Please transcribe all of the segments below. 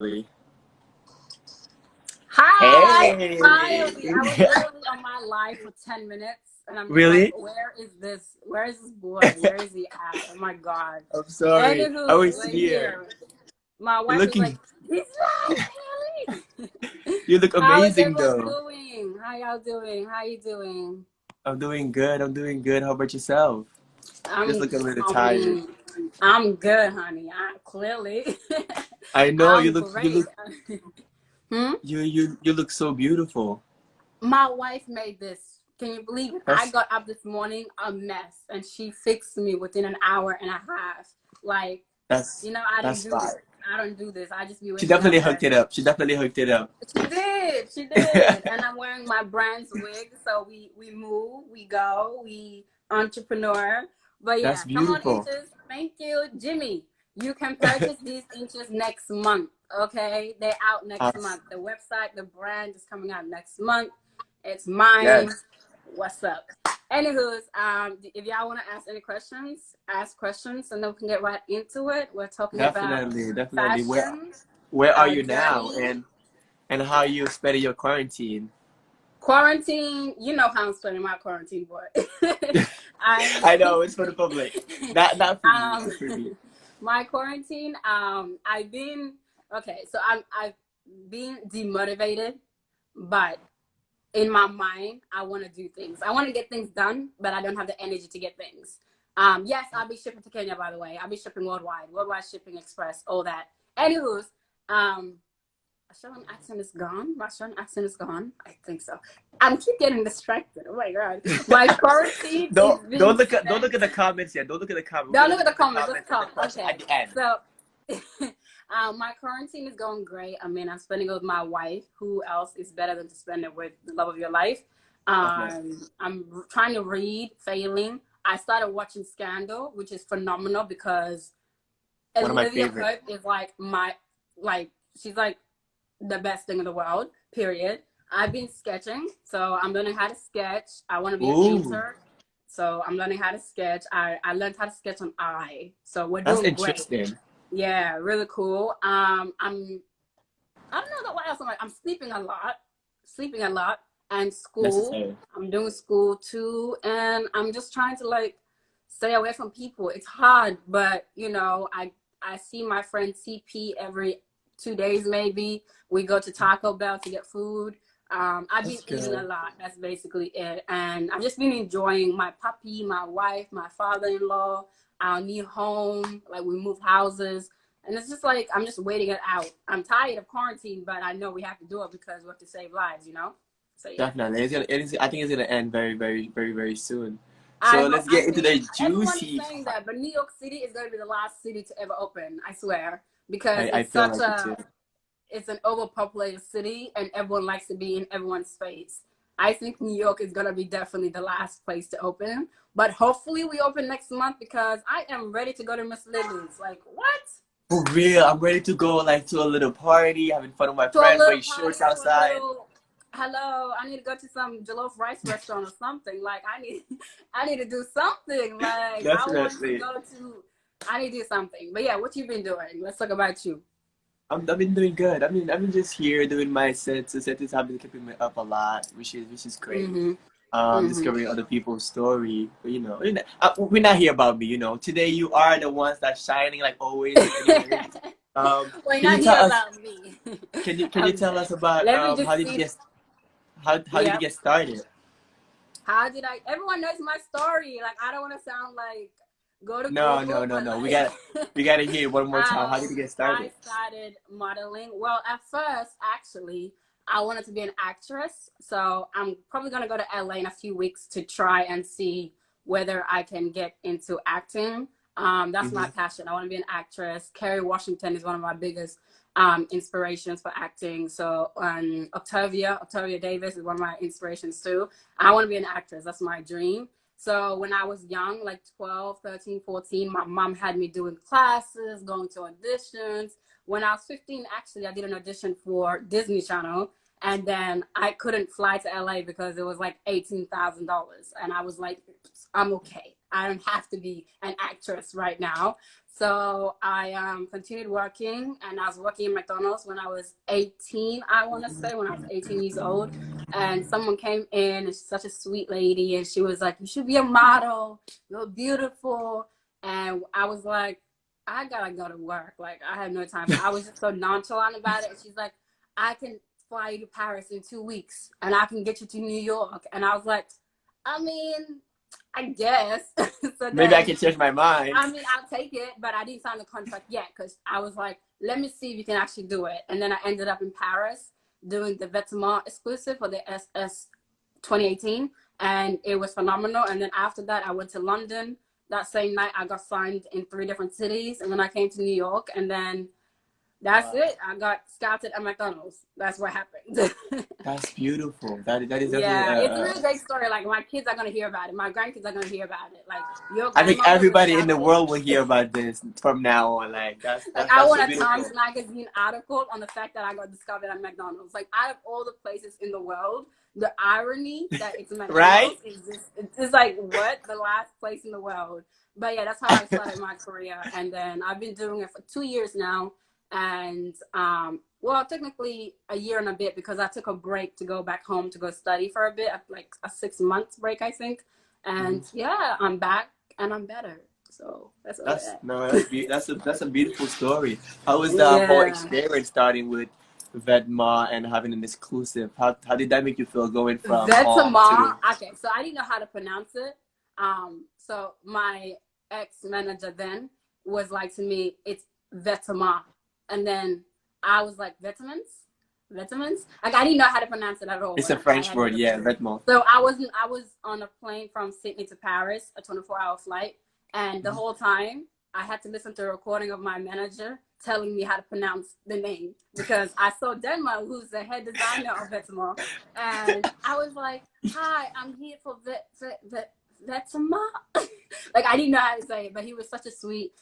Hi, Hey. finally. I was literally on my live for 10 minutes and I'm just like, Really? where is this? Where is this boy? Where is he at? Oh my God. I'm sorry. I Anywho, was we're here. here. My You're wife is like, looking. he's live, Haley. You look How is amazing, everyone though. doing? How y'all doing? How you doing? I'm doing good. I'm doing good. How about yourself? Just I'm, looking a little I tired. mean, I'm good, honey. Clearly, I know you I'm look. You great. look. Hmm? You look so beautiful. My wife made this. Can you believe it? I That's got up this morning a mess and she fixed me within an hour and a half. Like, that's I didn't that's do this. fire. I don't do this. I just be She waking up definitely and hooked it up. She definitely hooked it up. she did. She did. And I'm wearing my brand's wig. So we move, we go, we entrepreneur. But yeah, That's come on, beautiful. inches. Thank you, Jimmy. You can purchase these inches next month. Okay, they're out next Awesome. month. The website, the brand is coming out next month. It's mine. Yes, What's up? Anywho's, if y'all want to ask any questions, ask questions, and then we can get right into it. We're talking about definitely, definitely. fashion, Where are our you now, journey. and how you spending your quarantine? Quarantine, you know how I'm spending my quarantine, boy. I'm I know it's for the public, not for me, um just for me. my quarantine, I've been okay, so I've been demotivated, but in my mind, I want to do things. I want to get things done, but I don't have the energy to get things. Yes, I'll be shipping to Kenya, by the way. I'll be shipping worldwide shipping express, all that. Anywho's, um, Australian accent is gone. My Australian accent is gone. I think so. I'm keep getting distracted. Oh my God. My quarantine is being Don't look spent. at the comments yet. Don't look at the comments. We're Don't gonna look at look the at the comments. Let's comments and the talk. question at Okay. the end. So my quarantine is going great. I mean, I'm spending it with my wife. Who else is better than to spend it with the love of your life? Definitely. I'm trying to read, failing. I started watching Scandal, which is phenomenal because One of my Olivia favorite. Pope is like she's like the best thing in the world, period. I've been sketching, so I'm learning how to sketch. I want to be a Ooh, painter, so I'm learning how to sketch. I learned how to sketch on eye, so we're that's doing great. interesting. Yeah, really cool. I don't know what else I'm like. I'm sleeping a lot, and school. Necessary. I'm doing school too, and I'm just trying to like stay away from people. It's hard, but I see my friend CP every 2 days maybe. We go to Taco Bell to get food. I've been That's eating a good. lot. That's basically it, and I've just been enjoying my puppy, my wife, my father-in-law, our new home. Like we moved houses. And it's just like I'm just waiting it out. I'm tired of quarantine, but I know we have to do it because we have to save lives. So yeah. Definitely. I think it's gonna end very, very, very, very soon. I So hope. let's I get into mean, the everyone is juicy saying part. that, but New York City is going to be the last city to ever open. I swear, because I it's feel such like it a too. it's an overpopulated city, and everyone likes to be in everyone's face. I think New York is going to be definitely the last place to open, but hopefully we open next month because I am ready to go to Miss Lily's. Like what? For real, I'm ready to go like to a little party, having fun with my To a friends, little wearing party, shorts to a outside. little hello. I need to go to some jollof rice restaurant or something. Like I need, I need to do something. Like I want to Definitely. go to. I need to do something. But yeah, what you been doing? Let's talk about you. I've been doing good. I've been just here doing my sets. The sets have been keeping me up a lot, which is great. Mhm. Mhm. Discovering other people's story. But, we're not here about me. Today you are the ones that's shining like always. Anyways, We're can you not tell here us? about me. Can you I'm tell dead. us about Let me how just did you see. get how did you Yeah. get started? How did I? Everyone knows my story. Like I don't want to sound like go to No, no, Google, no, but no. like We gotta hear it one more time. How did you get I started? started modeling. Well, at first, actually, I wanted to be an actress. So I'm probably gonna go to LA in a few weeks to try and see whether I can get into acting. That's my Hmm. passion. I want to be an actress. Kerry Washington is one of my biggest inspirations for acting. So Octavia Davis is one of my inspirations too. I want to be an actress. That's my dream. So when I was young, like 12, 13, 14, my mom had me doing classes, going to auditions. When I was 15, actually, I did an audition for Disney Channel. And then I couldn't fly to LA because it was like $18,000. And I was like, I'm okay. I don't have to be an actress right now. So I continued working, and I was working in McDonald's when I was 18, I want to say, when I was 18 years old. And someone came in, and she's such a sweet lady, and she was like, you should be a model. You're beautiful. And I was like, I gotta go to work. Like, I had no time. I was just so nonchalant about it. And she's like, I can fly you to Paris in 2 weeks, and I can get you to New York. And I was like, I mean, I guess. So Maybe I then, can change my mind. I mean, I'll take it, but I didn't sign the contract yet because I was like, let me see if you can actually do it. And then I ended up in Paris doing the Vetements exclusive for the SS 2018, and it was phenomenal. And then after that, I went to London. That same night, I got signed in 3 different cities, and then I came to New York, and then that's it. I got scouted at McDonald's. That's what happened. That's beautiful. That is definitely. Yeah, it's a really great story. Like, my kids are gonna hear about it. My grandkids are gonna hear about it. Like, your I think grandmother was everybody in the scouted. world will hear about this from now on. Like Like, I that's so want a beautiful. Times Magazine article on the fact that I got discovered at McDonald's. Like, out of all the places in the world, the irony that it's Right? McDonald's is just, it's just like, what? The last place in the world. But yeah, that's how I started my career. And then I've been doing it for 2 years now. And, well, technically a year and a bit, because I took a break to go back home to go study for a bit, like a 6 months break, I think. And yeah, I'm back and I'm better. So that's what That's no, that's a beautiful story. How was the whole yeah. experience starting with Vedma and having an exclusive? How did that make you feel going from home Vetements. to? Okay, so I didn't know how to pronounce it. So my ex manager then was like to me, it's Vetements, and then I was like, Vetements, Vetements. Like, I didn't know how to pronounce it at all, It's and a I French had word, never yeah, done it. Vedma. So I was on a plane from Sydney to Paris, a 24-hour flight, and the whole time I had to listen to a recording of my manager telling me how to pronounce the name, because I saw Denmark, who's the head designer of Vetements, and I was like, "Hi, I'm here for Vetements." Like, I didn't know how to say it, but he was such a sweet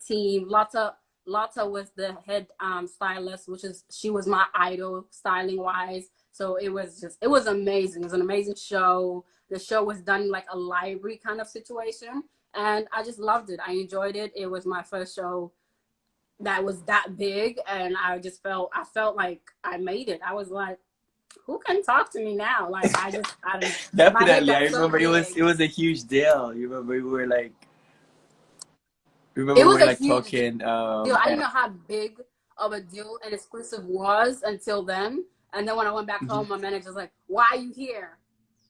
team. Lotta was the head stylist, she was my idol styling wise. So it was amazing. It was an amazing show. The show was done like a library kind of situation, and I just loved it. I enjoyed it. It was my first show that was that big, and I felt like I made it. I was like, who can talk to me now? Like, I don't, my head Definitely, I got so remember big. it was a huge deal. You remember we were like, It was a huge talking deal. I didn't know how big of a deal an exclusive was until then. And then when I went back home, my manager was like, "Why are you here?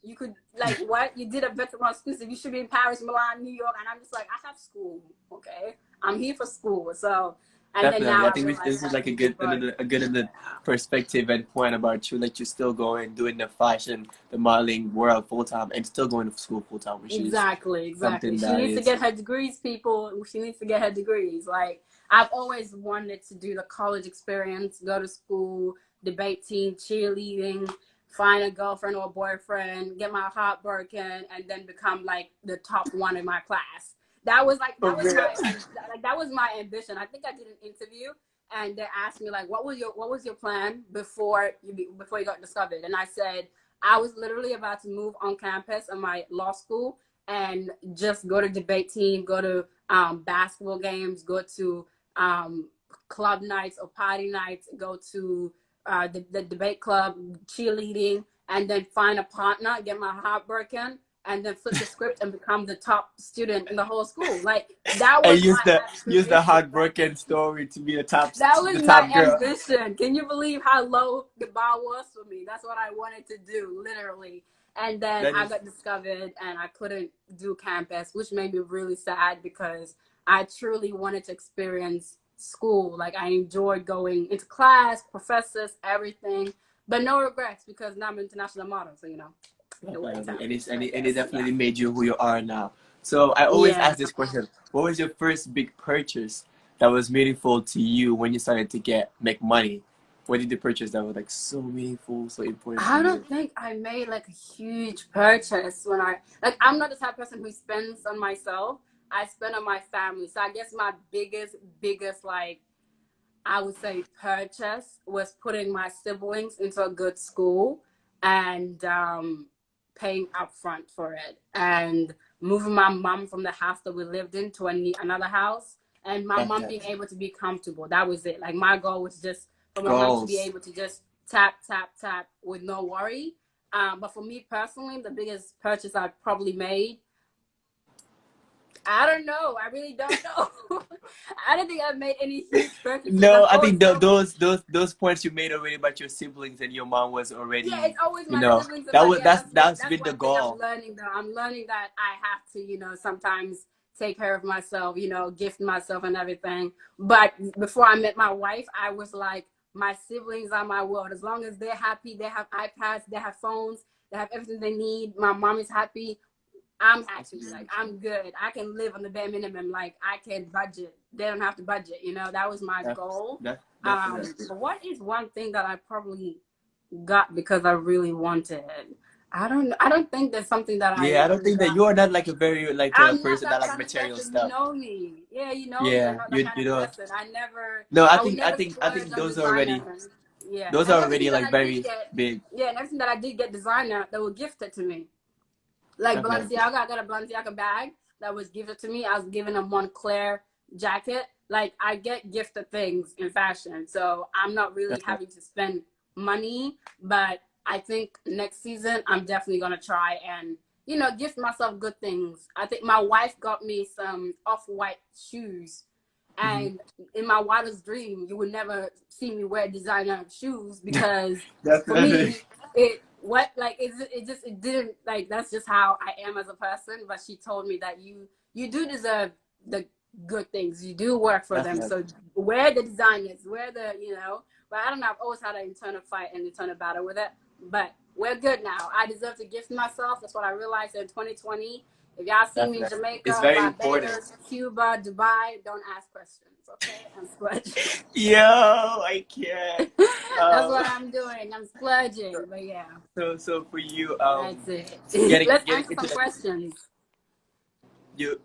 You could, like, what? You did a Veteran exclusive. You should be in Paris, Milan, New York." And I'm just like, I have school, okay? I'm here for school. So, and then Definitely. now I I think realize this is that. like But a good another perspective and point about you. Like, you're still going, doing the fashion, the modeling world full time, and still going to school full time, which is exactly. something She that needs to is get her degrees, people. She needs to get her degrees. Like, I've always wanted to do the college experience, go to school, debate team, cheerleading, find a girlfriend or a boyfriend, get my heart broken, and then become like the top one in my class. for real. That was my ambition. I think I did an interview, and they asked me like, what was your plan before you got discovered? And I said, I was literally about to move on campus in my law school and just go to debate team, go to basketball games, go to um, club nights or party nights, go to the debate club, cheerleading, and then find a partner, get my heart broken, and then flip the script and become the top student in the whole school. Like, that And was my use the aspiration. Like, heartbroken story to be that was the my top girl. ambition. Can you believe how low the bar was for me? That's what I wanted to do, literally. And then That I is got discovered and I couldn't do campus, which made me really sad because I truly wanted to experience school. Like, I enjoyed going into class, professors, everything, but no regrets because now I'm an international model. So, it worked out, I and it guess. Yeah. definitely made you who you are now. So I always Yeah. ask this question: what was your first big purchase that was meaningful to you when you started to make money? What did you purchase that was like so meaningful, so important to I you? don't think I made like a huge purchase when I'm not the type of person who spends on myself. I spend on my family. So I guess my biggest, like, I would say, purchase was putting my siblings into a good school and paying upfront for it. And moving my mom from the house that we lived in to another house, and my mom Okay. being able to be comfortable. That was it. Like my goal was just for my mom to be Goals. able to just tap, tap, tap with no worry. But for me personally, the biggest purchase I probably made, I don't know. I really don't know. I don't think I've made any huge purchases. No, I'm I always think so, those points you made already about your siblings and your mom was yeah, already, it's always you my know, siblings, that but was yeah, that's that's been the one thing I'm goal. learning though. I'm learning that I have to, sometimes take care of myself, gift myself and everything. But before I met my wife, I was like, my siblings are my world. As long as they're happy, they have iPads, they have phones, they have everything they need. My mom is happy. I'm That's happy. Like beautiful. I'm good. I can live on the bare minimum. Like I can budget. They don't have to budget. That was my goal. Definitely. But what is one thing that I probably got because I really wanted? I don't think there's something that Yeah, I I don't think that got. you are not like a very like a I'm not person that that like kind of material person. You stuff. know me. Yeah, you know me. I'm Yeah, not that kind you of know. person. No, I would never I splurge think on designer. Yeah, those and are everything already that like I did very get, big. yeah, and everything that I did get designer, they were gifted to me. Like Okay. Balenciaga, I got a Balenciaga bag that was gifted to me. I was given a Montclair jacket. Like I get gifted things in fashion, so I'm not really Okay. having to spend money. But I think next season I'm definitely gonna try and gift myself good things. I think my wife got me some off-white shoes, Hmm. and in my wildest dream, you would never see me wear designer shoes because for Definitely. me, it didn't like that's just how I am as a person. But she told me that you do deserve the good things. You do work for them. Definitely. So wear the designers, wear the But I don't know. I've always had an internal fight and internal battle with it. But we're good now. I deserve to gift myself. That's what I realized in 2020. If y'all see me in Definitely. It's Jamaica, very important. Barbados, Cuba, Dubai, don't ask questions, okay? I'm splurging. Yo, I can't. That's Um, what I'm doing. I'm splurging. But yeah, so for you, that's it. Let's getting answer into some the questions. you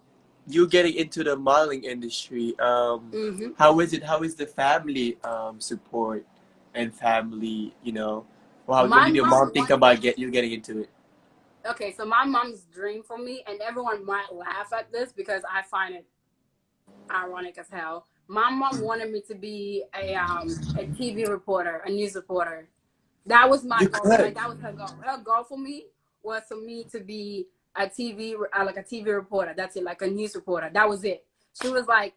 you getting into the modeling industry. Hmm. How is it? How is the family support and family? Wow. What My did your mom mom think wanted about me. you getting into it? Okay, so my mom's dream for me, and everyone might laugh at this because I find it ironic as hell. My mom wanted me to be a TV reporter, a news reporter. That was my You goal. Like could. that was her goal. Her goal for me was for me to be a TV like a TV reporter. That's it, like a news reporter. That was it. She was like,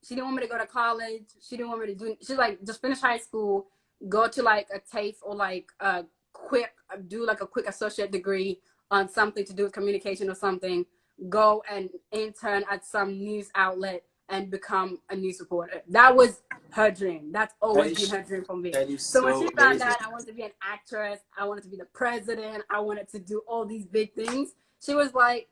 she didn't want me to go to college. She didn't want me to do. She's like, just finish high school, go to like a TAFE or like a quick do like a quick associate degree on something to do with communication or something. Go and intern at some news outlet and become a news reporter. That was her dream. That's That always been is her dream for me. that is So when so she found amazing. out I wanted to be an actress, I wanted to be the president, I wanted to do all these big things, she was like,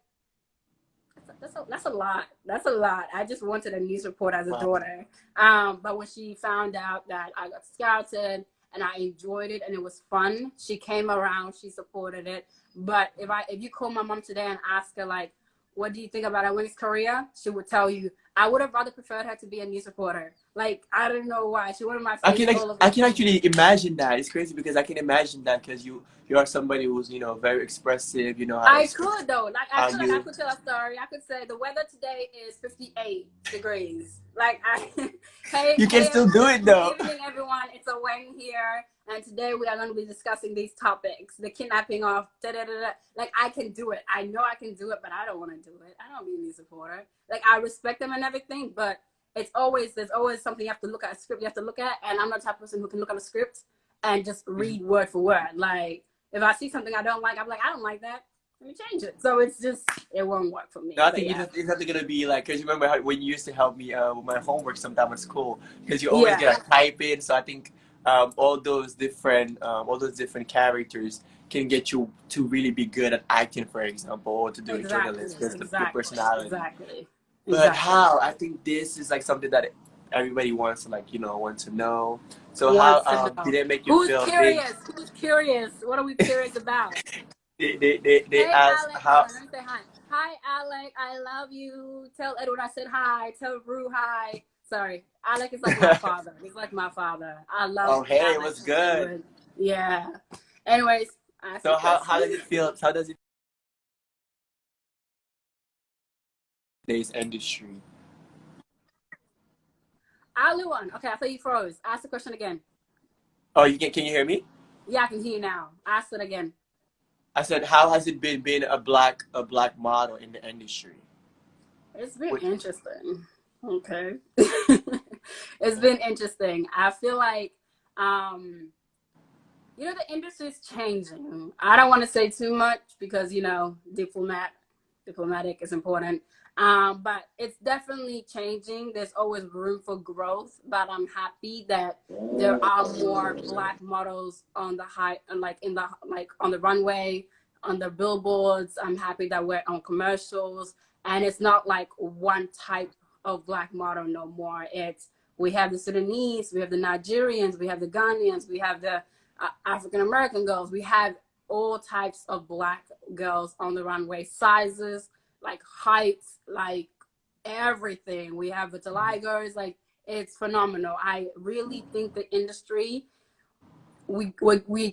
that's a lot. That's a lot. I just wanted a news report as a Wow. daughter. But when she found out that I got scouted and I enjoyed it and it was fun, she came around. She supported it. But if you call my mom today and ask her like, what do you think about Aweng's career? She would tell you, I would have rather preferred her to be a news reporter. Like I don't know why. She wanted my face all over I the can TV. actually imagine that. It's crazy because I can imagine that because you are somebody who's very expressive. You know how to I express could though. Like I how feel like I you. could tell a story. I could say the weather today is 58 degrees. Like hey, You can still do it good though. evening everyone. It's Aweng here, and today we are going to be discussing these topics: the kidnapping of da da da da. Like I can do it. I know I can do it, but I don't want to do it. I don't be a news supporter. Like I respect them and everything, but there's always something you have to look at, a script you have to look at, and I'm not the type of person who can look at a script and just read word for word. Like if I see something I don't like, I'm like, I don't like that. Let me change it. So it won't work for No, me. I But think yeah, it's not gonna be like because you remember how, when you used to help me with my homework sometime at school because you always yeah, get a type in. So I think all those different characters can get you to really be good at acting, for example, or to doing exactly, journalism because your exactly, personality. exactly, But exactly. how? I think this is like something that everybody wants to want to know. So how Wants to did know it make you who's feel big? curious? Who's curious? What are we curious about? They Hey, asked Alec. Hold how. on. Let me say hi. Hi, Alec. I love you. Tell Edward I said hi. Tell Rue hi. Sorry. Alec is like my father. He's like my father. I love Oh, hey, it Alec was and good. Edward. Yeah. Anyways, ask your So how does question. it feel? How does it today's industry? Alioune, okay, I thought you froze. Ask the question again. Oh, can you hear me? Yeah, I can hear you now. Ask it again. I said, how has it been being a black model in the industry? It's been interesting. Okay. It's been interesting. I feel like you know, the industry is changing. I don't want to say too much because, you know, diplomatic is important. But it's definitely changing. There's always room for growth, but I'm happy that there are more black models on the high, like in the, like on the runway, on the billboards. I'm happy that we're on commercials, and it's not like one type of black model no more. It's, we have the Sudanese, we have the Nigerians, we have the Ghanaians, we have the African American girls. We have all types of black girls on the runway, sizes, like heights, like everything. We have vitiligers, like it's phenomenal. I really think the industry, we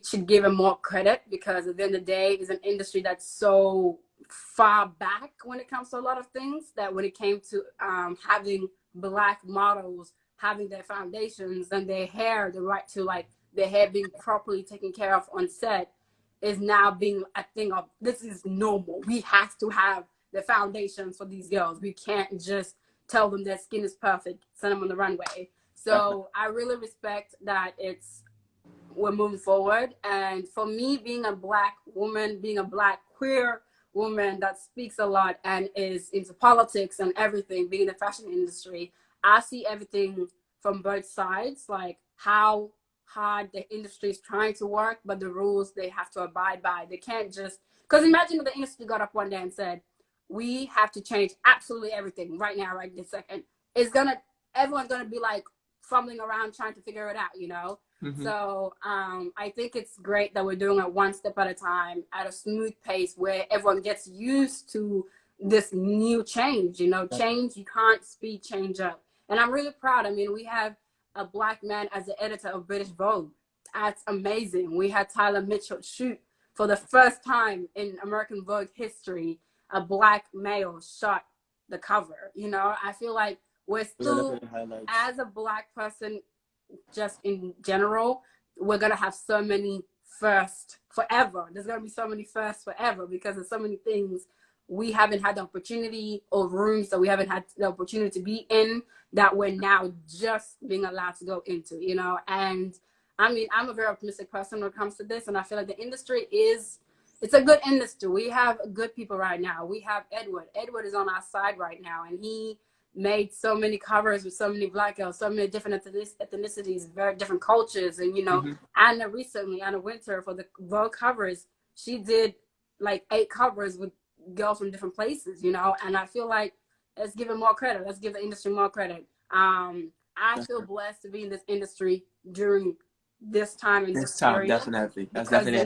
should give it more credit, because at the end of the day, it's an industry that's so far back when it comes to a lot of things, that when it came to having black models having their foundations and their hair, the right to like their hair being properly taken care of on set, is now being a thing of, this is normal. We have to have the foundations for these girls. We can't just tell them their skin is perfect, send them on the runway. So I really respect that we're moving forward. And for me, being a black woman, being a black queer woman that speaks a lot and is into politics and everything, being in the fashion industry, I see everything from both sides, like how hard the industry is trying to work, but the rules they have to abide by. They can't just, because imagine if the industry got up one day and said, we have to change absolutely everything right now, right this second. Everyone's gonna be like fumbling around trying to figure it out, you know? Mm-hmm. So I think it's great that we're doing it one step at a time at a smooth pace where everyone gets used to this new change. You know, change, you can't speed change up. And I'm really proud. I mean, we have a black man as the editor of British Vogue. That's amazing. We had Tyler Mitchell shoot for the first time in American Vogue history. A black male shot the cover. You know, I feel like we're still, as a black person, just in general, we're gonna have so many firsts forever. There's gonna be so many firsts forever, because there's so many things we haven't had the opportunity, or rooms that we haven't had the opportunity to be in, that we're now just being allowed to go into, you know. And I mean, I'm a very optimistic person when it comes to this, and I feel like the industry it's a good industry. We have good people right now. We have Edward is on our side right now, and he made so many covers with so many black girls, so many different ethnicities, very different cultures. And you know, Anna Winter, for the Vogue covers, she did like 8 covers with girls from different places, you know. And I feel like, let's give it more credit. Let's give the industry more credit. I feel blessed to be in this industry during this time in this period. Definitely. That's definitely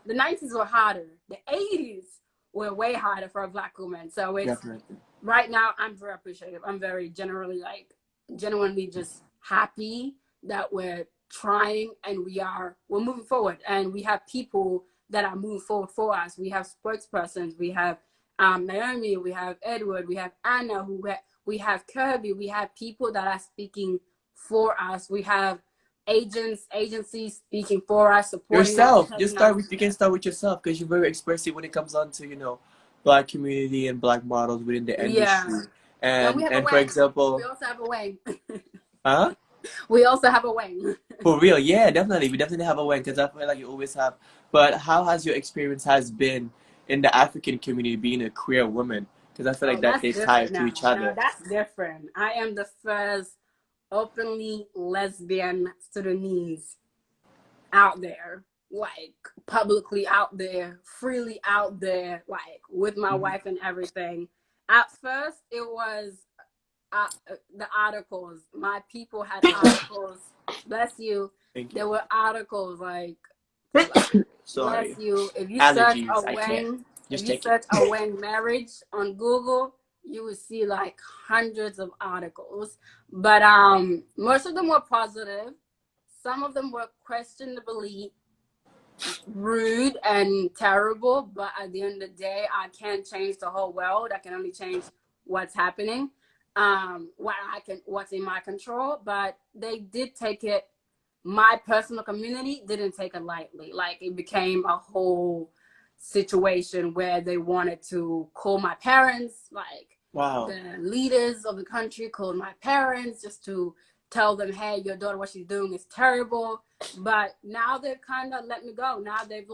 the 90s were harder. The 80s were way harder for a black woman. So it's right now, I'm very appreciative. I'm very genuinely just happy that we're trying, and we're moving forward, and we have people that are moving forward for us. We have spokespersons. We have Naomi. We have Edward. We have Anna. We have Kirby. We have people that are speaking for us. We have agencies speaking for us, supporting yourself. You can start with yourself, because you're very expressive when it comes on to, you know, black community and black models within the industry. And for example, we also have Aweng. Huh? We also have Aweng. For real, yeah, definitely. We definitely have Aweng, because I feel like you always have. But how has your experience been in the African community being a queer woman? Because I feel like that they tie to each other. No, that's different. I am the first openly lesbian Sudanese out there, like publicly out there, freely out there, like with my wife and everything. At first, it was the articles. My people had articles. Bless you. There were articles like Sorry. Bless you. If you Allergies, search Aweng marriage on Google, you will see like hundreds of articles. But most of them were positive. Some of them were questionably rude and terrible. But at the end of the day, I can't change the whole world. I can only change what's happening, what's in my control. But they did take it. My personal community didn't take it lightly. Like, it became a whole situation where they wanted to call my parents, like, Wow. the leaders of the country called my parents just to tell them, hey, your daughter, what she's doing is terrible. But now they've kind of let me go. Now they've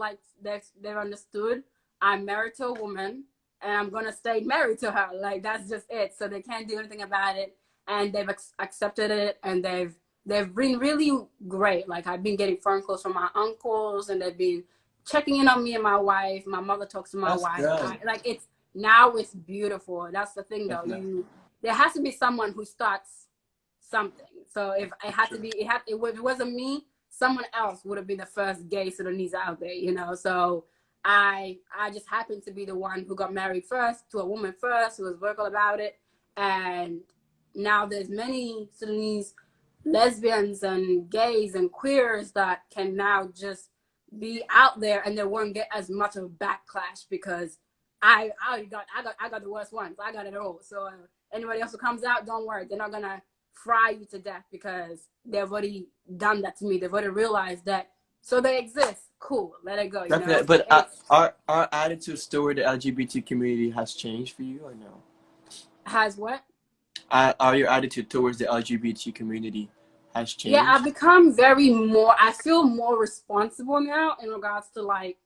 understood I'm married to a woman and I'm going to stay married to her. Like, that's just it. So they can't do anything about it. And they've accepted it, and they've been really great. Like, I've been getting phone calls from my uncles, and they've been checking in on me and my wife. My mother talks to my wife. It's beautiful. That's the thing, though. There has to be someone who starts something. So if it had to be, if it wasn't me, someone else would have been the first gay Sudanese out there, you know. So I just happened to be the one who got married first to a woman first, who was vocal about it, and now there's many Sudanese lesbians and gays and queers that can now just be out there, and they won't get as much of a backlash because I got the worst ones. I got it all. So anybody else who comes out, don't worry, they're not gonna fry you to death because they've already done that to me. They've already realized that. So they exist. Cool, let it go. You know? But our attitudes toward the LGBT community has changed for you, or no? Has what? Are your attitude towards the LGBT community has changed? Yeah, I've become I feel more responsible now in regards to, like,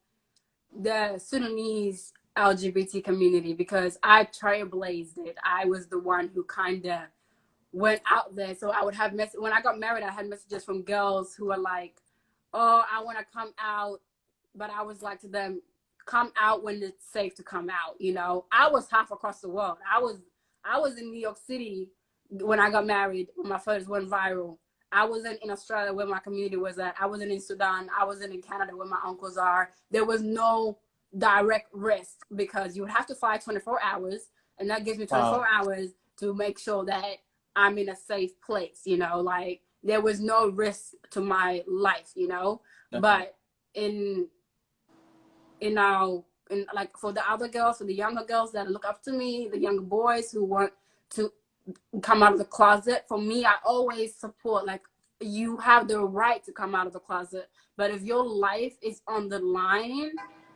the Sudanese LGBT community, because I trailblazed it. I was the one who kind of went out there. So I would have when I got married, I had messages from girls who were like, oh, I want to come out. But I was like to them, come out when it's safe to come out. You know, I was half across the world. I was in New York City when I got married, when my photos went viral. I wasn't in Australia where my community was at. I wasn't in Sudan. I wasn't in Canada where my uncles are. There was no direct risk because you would have to fly 24 hours. And that gives me 24 hours to make sure that I'm in a safe place, you know, like there was no risk to my life, you know. But like for the other girls, for the younger girls that look up to me, the younger boys who want to come out of the closet, for me, I always support, like, you have the right to come out of the closet, but if your life is on the line,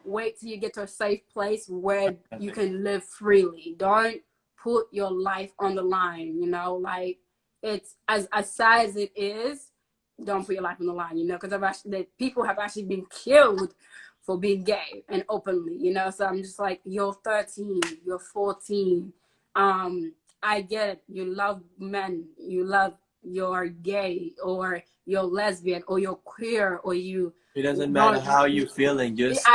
wait till you get to a safe place where you can live freely. Don't put your life on the line, you know. Like, it's as sad as it is, don't put your life on the line, you know, because people have actually been killed for being gay and openly, you know. So I'm just like, you're 13, you're 14. I get it. You love men. You're gay, or you're lesbian, or you're queer, or you. It doesn't matter how you're feeling. Just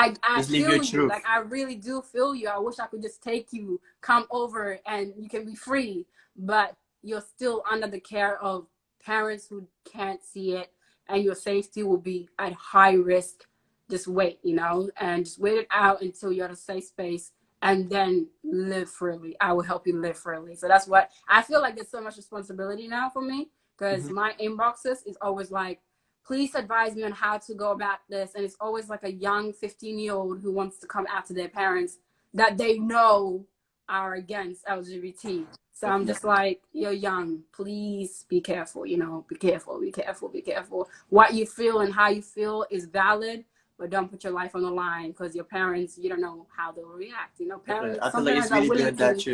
live your truth. Like, I really do feel you. I wish I could just take you, come over, and you can be free. But you're still under the care of parents who can't see it, and your safety will be at high risk. Just wait, you know, and just wait it out until you're at a safe space, and then live freely. I will help you live freely. So that's what I feel like. There's so much responsibility now for me, because my inboxes is always like, please advise me on how to go about this. And it's always like a young 15-year-old who wants to come out to their parents that they know are against LGBT. So I'm just like, you're young, please be careful, you know, be careful. What you feel and how you feel is valid, but don't put your life on the line, because your parents, you don't know how they'll react. You know, parents. I feel like it's really good that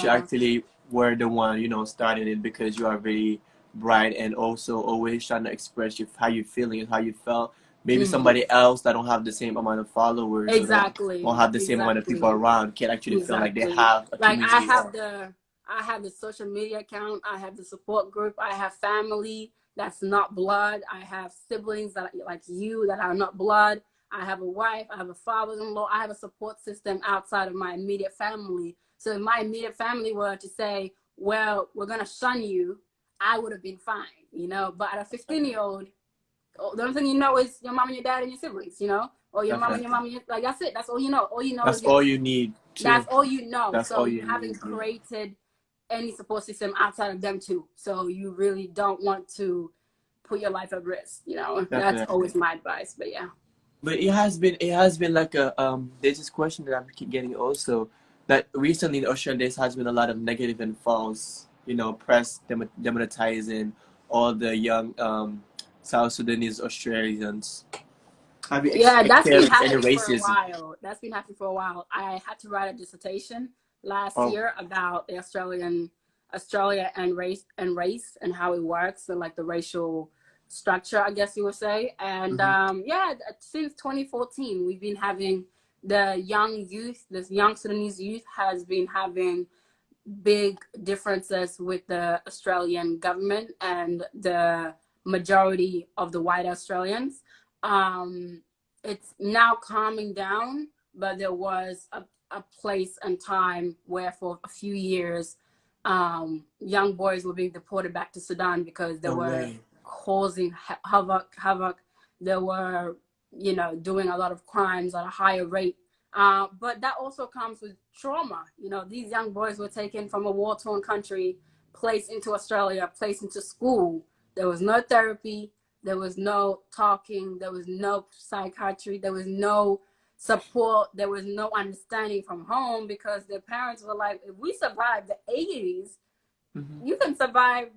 you actually were the one, you know, starting it, because you are very bright and also always trying to express how you're feeling and how you felt. Maybe somebody else that don't have the same amount of followers, or have the same amount of people around, can actually feel like they have a community. Like, I have the social media account. I have the support group. I have family that's not blood. I have siblings that like you that are not blood. I have a wife. I have a father-in-law. I have a support system outside of my immediate family. So if my immediate family were to say, well, we're going to shun you, I would have been fine, you know. But at a 15-year-old, the only thing you know is your mom and your dad and your siblings, you know, or your mom and your like, that's it. That's all you know. All you know that's all you need. That's all you know. That's so all you haven't created any support system outside of them too. So you really don't want to put your life at risk, you know. That's always my advice. But yeah. But it has been like a there's this question that I'm keep getting also. that recently in Australia there has been a lot of negative and false, you know, press demonetizing all the young South Sudanese Australians. Have you Yeah, that's been experienced any happening for a racism? while. That's been happening for a while. I had to write a dissertation last Oh, year about the Australia and race and how it works and like the racial structure, I guess you would say. And mm-hmm. yeah, since 2014, we've been having the young youth, this young Sudanese youth has been having big differences with the Australian government and the majority of the white Australians. Um, it's now calming down, but there was a place and time where for a few years, young boys were being deported back to Sudan because they No were way. causing havoc. They were, doing a lot of crimes at a higher rate, but that also comes with trauma. These young boys were taken from a war-torn country, placed into Australia, placed into school. There was no therapy. There was no talking. There was no psychiatry. There was no support. There was no understanding from home because their parents were like, if we survived the 80s, Mm-hmm. you can survive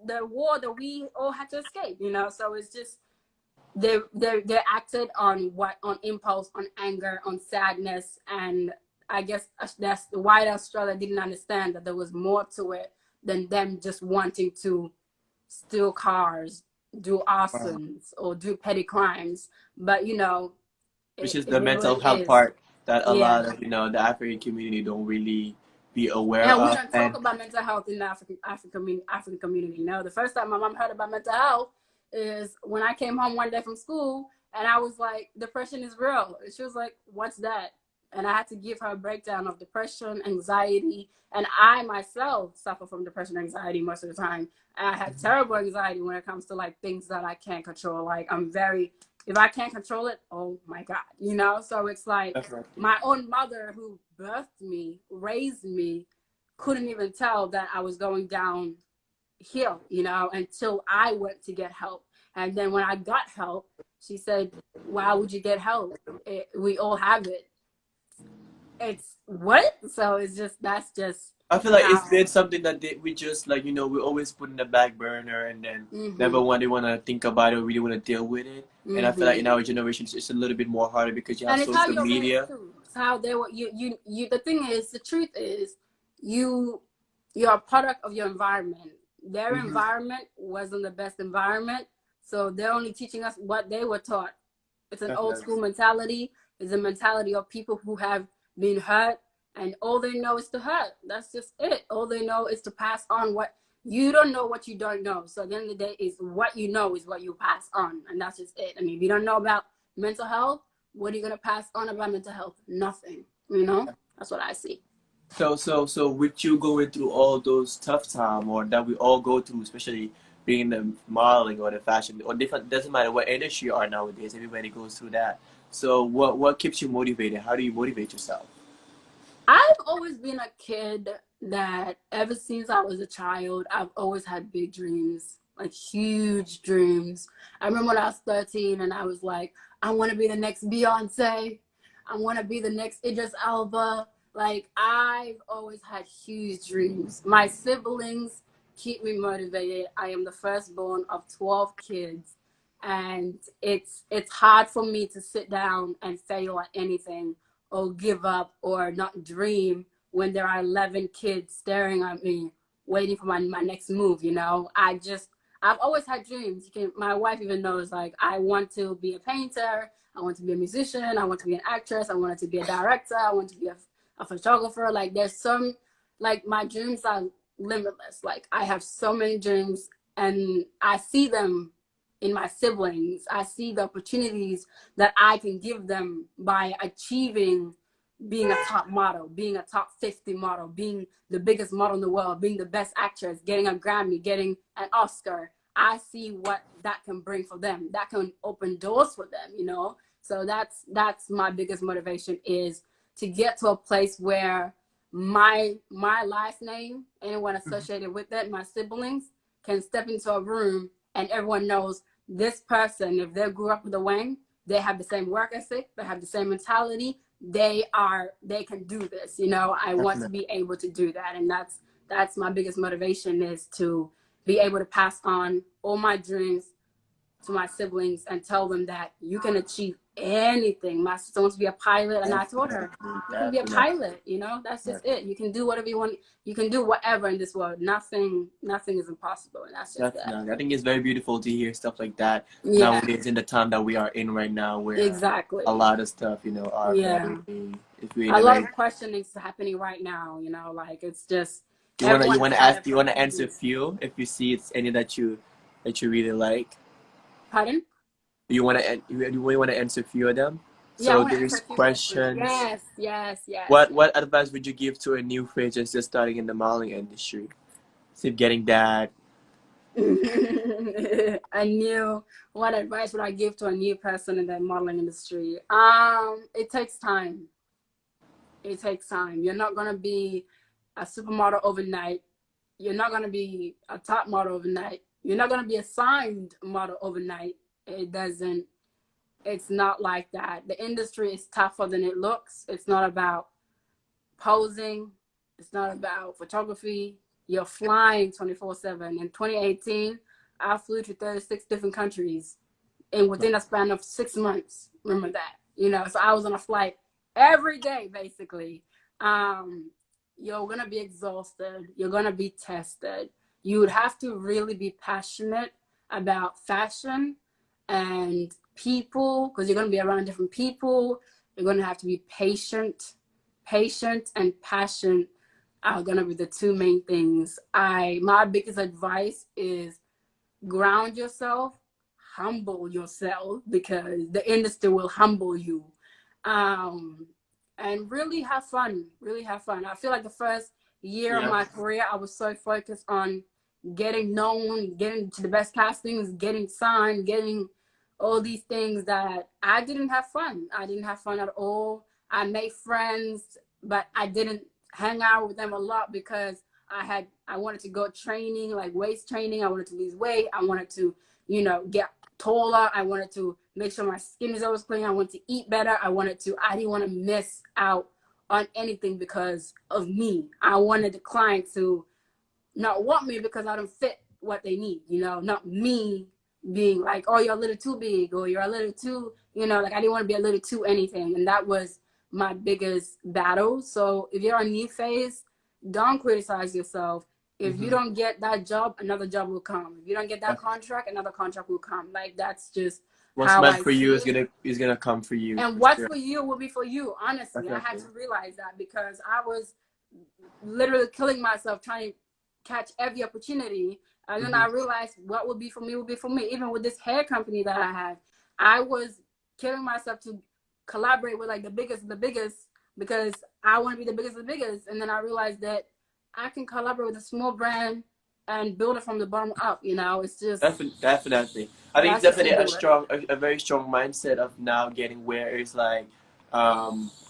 the war that we all had to escape, So it's just they acted on impulse, on anger, on sadness, and I guess that's why Australia didn't understand that there was more to it than them just wanting to steal cars, do Wow. arsons, or do petty crimes. But Which is it the is what mental it health is. part that a Yeah. lot of the African community don't really be aware And we of. don't talk And about mental health in the African community. The first time my mom heard about mental health is when I came home one day from school, and I was like, depression is real. And she was like, what's that? And I had to give her a breakdown of depression, anxiety, and I myself suffer from depression, anxiety most of the time. And I had terrible anxiety when it comes to like things that I can't control. Like if I can't control it, oh my God, So it's like definitely. my own mother who birthed me, raised me, couldn't even tell that I was going downhill, until I went to get help. And then when I got help, she said, why would you get help? We all have it. It's what? So that's just I feel like it's how. been something that we just like we always put in the back burner and then never Mm-hmm. want to think about it or really want to deal with it. And I feel like Mm-hmm. in our generation it's a little bit more harder because you have And it's how social you're raised media. too. It's how they were. The thing is, the truth is, you you're a product of your environment. Their Mm-hmm. environment wasn't the best environment, so they're only teaching us what they were taught. It's an old Definitely. school mentality. It's a mentality of people who have been hurt, and all they know is to hurt. That's just it. All they know is to pass on what you don't know, what you don't know. So at the end of the day, is what you know is what you pass on, and that's just it. I mean, if you don't know about mental health, what are you gonna pass on about mental health? Nothing. That's what I see. So with you going through all those tough time or that we all go through, especially being in the modeling or the fashion or different, doesn't matter what industry you are nowadays, everybody goes through that. So what keeps you motivated? How do you motivate yourself? I've always been a kid that ever since I was a child, I've always had big dreams, like huge dreams. I remember when I was 13 and I was like, I want to be the next Beyonce. I want to be the next Idris Elba. Like, I've always had huge dreams. My siblings keep me motivated. I am the firstborn of 12 kids. And it's hard for me to sit down and fail at anything or give up or not dream when there are 11 kids staring at me waiting for my next move. I've always had dreams. My wife even knows, like, I want to be a painter, I want to be a musician, I want to be an actress, I want to be a director, I want to be a photographer. Like, there's some, like, my dreams are limitless. Like, I have so many dreams, and I see them in my siblings. I see the opportunities that I can give them by achieving being a top model, being a top 50 model, being the biggest model in the world, being the best actress, getting a Grammy, getting an Oscar. I see what that can bring for them. That can open doors for them. So that's my biggest motivation, is to get to a place where my last name, anyone associated with it, my siblings, can step into a room and everyone knows this person, if they grew up with Aweng, they have the same work ethic, they have the same mentality, they can do this. You know, I want to be able to do that, and that's my biggest motivation, is to be able to pass on all my dreams to my siblings and tell them that you can achieve anything. My sister wants to be a pilot, and I told her, you can be a pilot, you know, that's just it. You can do whatever you want. You can do whatever in this world. Nothing is impossible, and that's just that. I think it's very beautiful to hear stuff like that nowadays, in the time that we are in right now, where exactly a lot of stuff, you know, are very, it's really a lot of questioning is happening right now, you know, like it's just you want to answer a few if you see it's any that you really like. Pardon? You want to answer a few of them? Yeah, So there's questions. Yes. What advice would you give to a new face just starting in the modeling industry? See if getting that. What advice would I give to a new person in the modeling industry? It takes time. It takes time. You're not gonna be a supermodel overnight. You're not gonna be a top model overnight. You're not gonna be a signed model overnight. It's not like that. The industry is tougher than it looks. It's not about posing. It's not about photography. You're flying 24/7. In 2018, I flew to 36 different countries, and within a span of 6 months. Remember that, you know. So I was on a flight every day, basically. You're gonna be exhausted. You're gonna be tested. You would have to really be passionate about fashion and people, because you're gonna be around different people. You're gonna have to be patient. Patience and passion are gonna be the two main things. My biggest advice is ground yourself, humble yourself, because the industry will humble you. And really have fun. I feel like the first year of my career, I was so focused on getting known, getting to the best castings, getting signed, getting all these things, that I didn't have fun. I didn't have fun at all. I made friends, but I didn't hang out with them a lot because I wanted to go training, like waist training. I wanted to lose weight. I wanted to, you know, get taller. I wanted to make sure my skin is always clean. I wanted to eat better. I didn't want to miss out on anything because of me. I wanted the client to not want me because I don't fit what they need, you know, not me being like, oh, you're a little too big, or you're a little too, you know, like I didn't want to be a little too anything. And that was my biggest battle. So if you're on new phase, don't criticize yourself. If you don't get that job, another job will come. If you don't get that contract, another contract will come. Like, that's just what's meant for you is gonna come for you. And what's for you will be for you. Honestly, I had to realize that, because I was literally killing myself trying to catch every opportunity. And then I realized what would be for me will be for me. Even with this hair company that I have, I was killing myself to collaborate with like the biggest, because I want to be the biggest. And then I realized that I can collaborate with a small brand and build it from the bottom up. You know, it's just definitely. I think it's definitely a very strong mindset of now getting where it's like,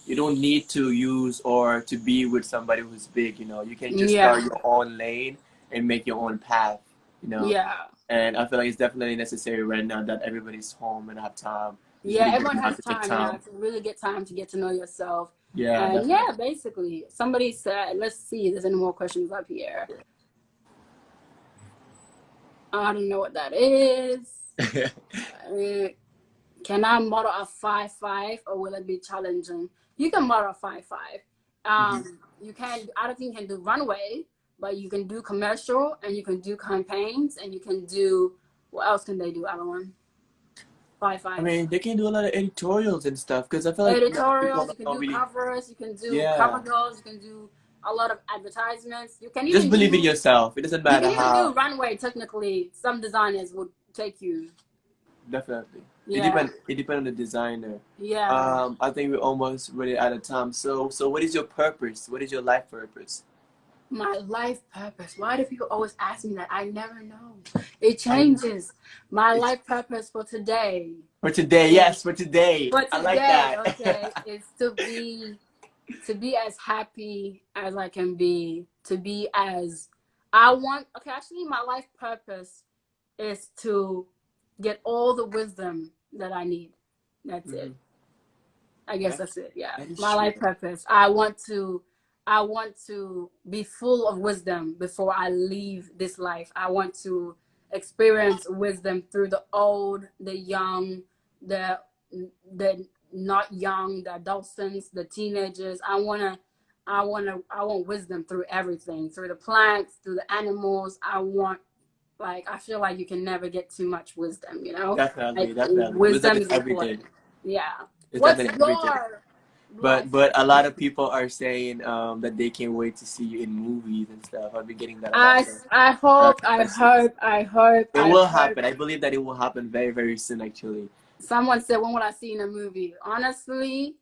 you don't need to use or to be with somebody who's big. You know, you can just start your own lane and make your own path. You know. Yeah. And I feel like it's definitely necessary right now that everybody's home and have time. Everyone has time now to really get time to get to know yourself. And basically, somebody said, let's see if there's any more questions up here. I don't know what that is. Can I model a 5'5", or will it be challenging? You can model a 5'5". You can. I don't think you can do runway, but you can do commercial, and you can do campaigns, and you can do, what else can they do, Alioune? 5'5". I mean, they can do a lot of editorials and stuff, because I feel like editorials. You can do covers. You can do cover girls. You can do a lot of advertisements. You can even just believe in yourself. It doesn't matter how. You can even do runway. Technically, some designers would take you. Definitely. It depends on the designer. I think we're almost really out of time. So what is your purpose? What is your life purpose? My life purpose. Why do people always ask me that? I never know. It changes. My life purpose for today. For today, yes, for today. I like that. Okay, is to be as happy as I can be. To be as I want. Okay, actually, my life purpose is to get all the wisdom that I need. That's it. I guess that's it. Yeah, That is my true. life purpose. I want to be full of wisdom before I leave this life. I want to experience wisdom through the old, the young, the the not young, the adolescents, the teenagers. I want wisdom through everything, through the plants, through the animals. I feel like you can never get too much wisdom, you know? Definitely, Like definitely. Wisdom wisdom is is everything. important. Yeah. It's What's definitely everything. your But life a lot purpose? of people are saying that they can't wait to see you in movies and stuff. I've been getting that a lot I from I a lot hope, of I persons. hope, I hope, It I will hope. happen. I believe that it will happen very, very soon, actually. Someone said, when will I see in a movie? Honestly,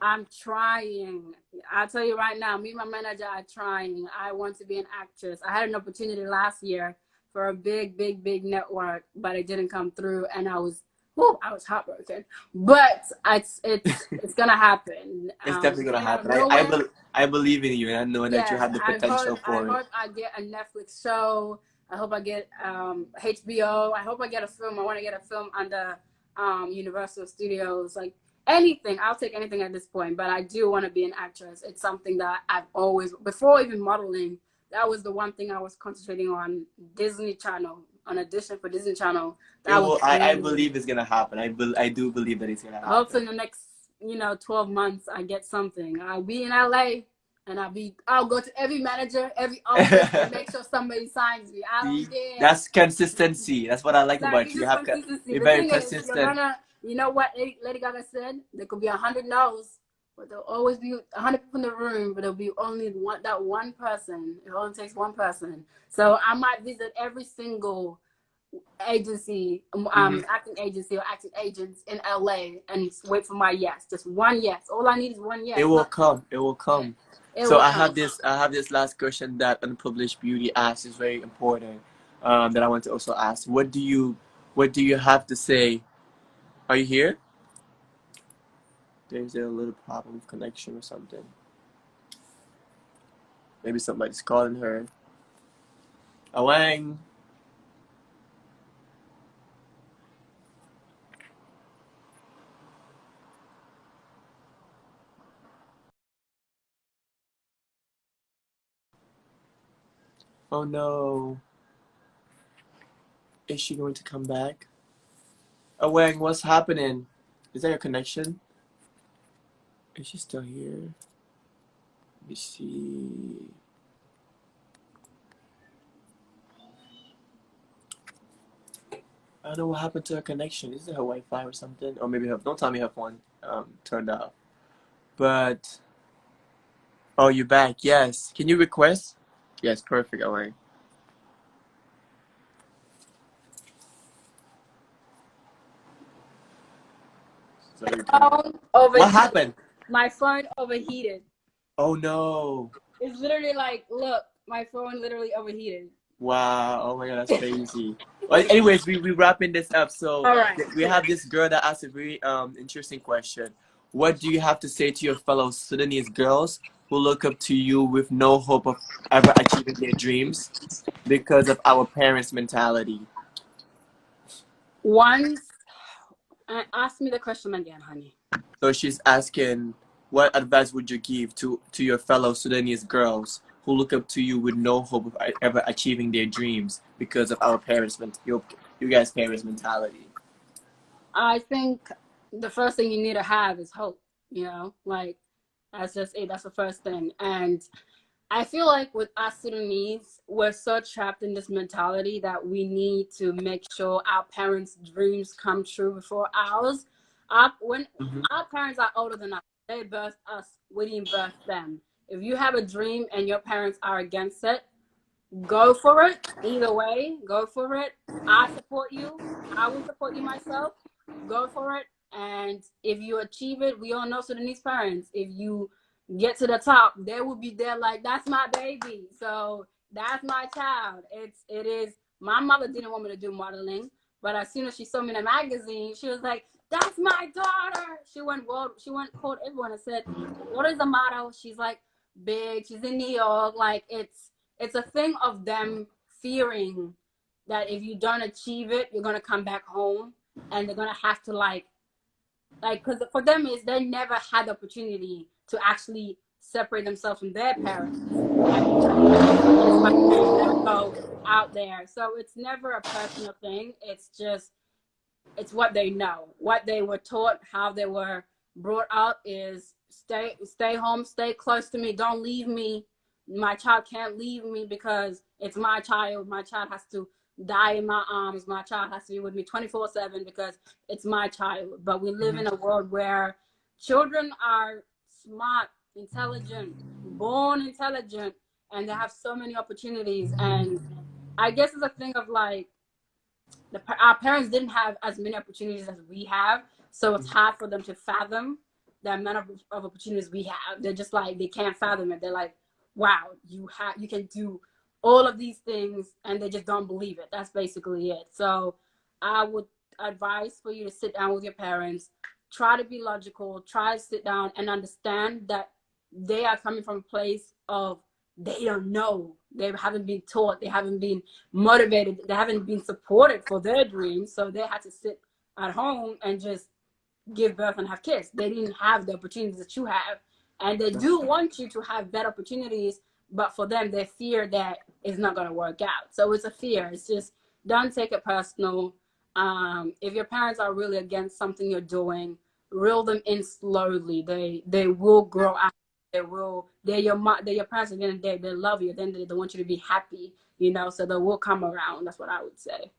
I'm trying. I'll tell you right now, me and my manager are trying. I want to be an actress. I had an opportunity last year for a big, big, big network, but it didn't come through, and I was heartbroken. But it's gonna happen. It's definitely It gonna came out of happen. nowhere. I believe in you, and I know that you Yes, have the potential I for it. hope I get a Netflix show. I hope I get HBO. I hope I get a film. I want to get a film under Universal Studios. Like anything, I'll take anything at this point. But I do want to be an actress. It's something that I've always, before even modeling, that was the one thing I was concentrating on. Disney Channel, on audition for Disney Channel. It That was will. I really, believe it's gonna happen. I do believe that it's gonna happen. hopefully in the next 12 months I get something. I'll be in LA and I'll go to every manager, every office, and make sure somebody signs me. I See, don't care. that's consistency. That's what I like Like, about it's you. just consistency. You're The very thing is, you're consistent. gonna, you know what Lady Gaga said? There could be 100 no's, but there'll always be 100 people in the room, but there'll be only one person. It only takes one person. So I might visit every single agency, acting agency or acting agents in LA and wait for my yes. Just one yes. All I need is one yes. It will come. It will come. It So will come. I have this last question that Unpublished Beauty asks is very important. That I want to also ask. What do you have to say? Are you here? There's a little problem with connection or something. Maybe somebody's calling her. Aweng. Oh no. Is she going to come back? Aweng, what's happening? Is that your connection? Is she still here? Let me see. I don't know what happened to her connection. Is it her Wi-Fi or something? Or maybe her. Don't tell me her phone turned off. But oh, you're back. Yes. Can you request? Yes, perfect. Aweng. So you're coming back. Phone What overheated. happened? My phone overheated. Oh no. It's literally like, look, my phone literally overheated. Wow. Oh my God, that's crazy. Well, anyways, we wrapping this up. So All right. we have this girl that asked a very interesting question. What do you have to say to your fellow Sudanese girls who look up to you with no hope of ever achieving their dreams because of our parents' mentality? Once, ask me the question again, honey. So she's asking, what advice would you give to your fellow Sudanese girls who look up to you with no hope of ever achieving their dreams because of our parents' you guys' parents' mentality? I think the first thing you need to have is hope, like that's just it. That's the first thing. And I feel like with us Sudanese, we're so trapped in this mentality that we need to make sure our parents' dreams come true before ours. When Mm-hmm. our parents are older than us, they birthed us, we didn't birth them. If you have a dream and your parents are against it, go for it. Either way, go for it. I support you. I will support you myself. Go for it. And if you achieve it, we all know Sudanese parents. If you get to the top, they will be there like, that's my baby. So that's my child. It is. My mother didn't want me to do modeling, but as soon as she saw me in a magazine, she was like, that's my daughter. Called everyone and said, what is the model? She's like big. She's in New York. Like it's a thing of them fearing that if you don't achieve it, you're gonna come back home and they're gonna have to like like, because for them is they never had the opportunity to actually separate themselves from their parents, and it's like them go out there. So it's never a personal thing. It's just it's what they know, what they were taught, how they were brought up is stay home, stay close to me, don't leave me. My child can't leave me because it's my child. My child has to die in my arms. My child has to be with me 24/7 because it's my child. But we live in a world where children are smart, intelligent, born intelligent, and they have so many opportunities. And I guess it's a thing of like our parents didn't have as many opportunities as we have, so it's hard for them to fathom the amount of opportunities we have. They're just like they can't fathom it. They're like, wow, you can do all of these things, and they just don't believe it. That's basically it. So I would advise for you to sit down with your parents, try to be logical, try to sit down and understand that they are coming from a place of they don't know. They haven't been taught. They haven't been motivated. They haven't been supported for their dreams. So they had to sit at home and just give birth and have kids. They didn't have the opportunities that you have. And they do want you to have better opportunities, but for them, they fear that it's not going to work out. So it's a fear. It's just don't take it personal. If your parents are really against something you're doing, reel them in slowly. They will grow out. They're your parents at the end of the day. They love you. Then they want you to be happy, you know, so they will come around. That's what I would say.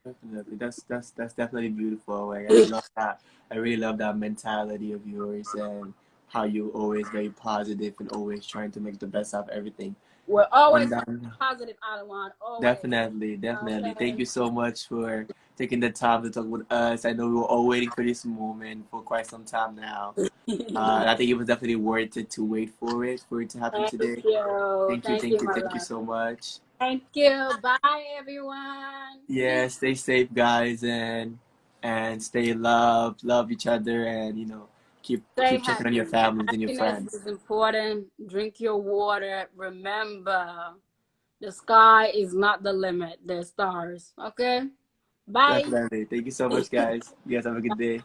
Definitely. That's definitely beautiful. Like, I love that. I really love that mentality of yours and how you always very positive and always trying to make the best out of everything. We're always positive, Alioune. Always. Definitely. Okay. Thank you so much for taking the time to talk with us. I know we were all waiting for this moment for quite some time now. And I think it was definitely worth it to wait for it to happen today. Thank you so much. Thank you. Bye, everyone. Yeah, stay safe, guys, and stay love each other, and keep checking on your families and your friends. Happiness is important. Drink your water. Remember, the sky is not the limit. There's stars. Okay. Bye. Definitely. Thank you so much, guys. You guys have a good day.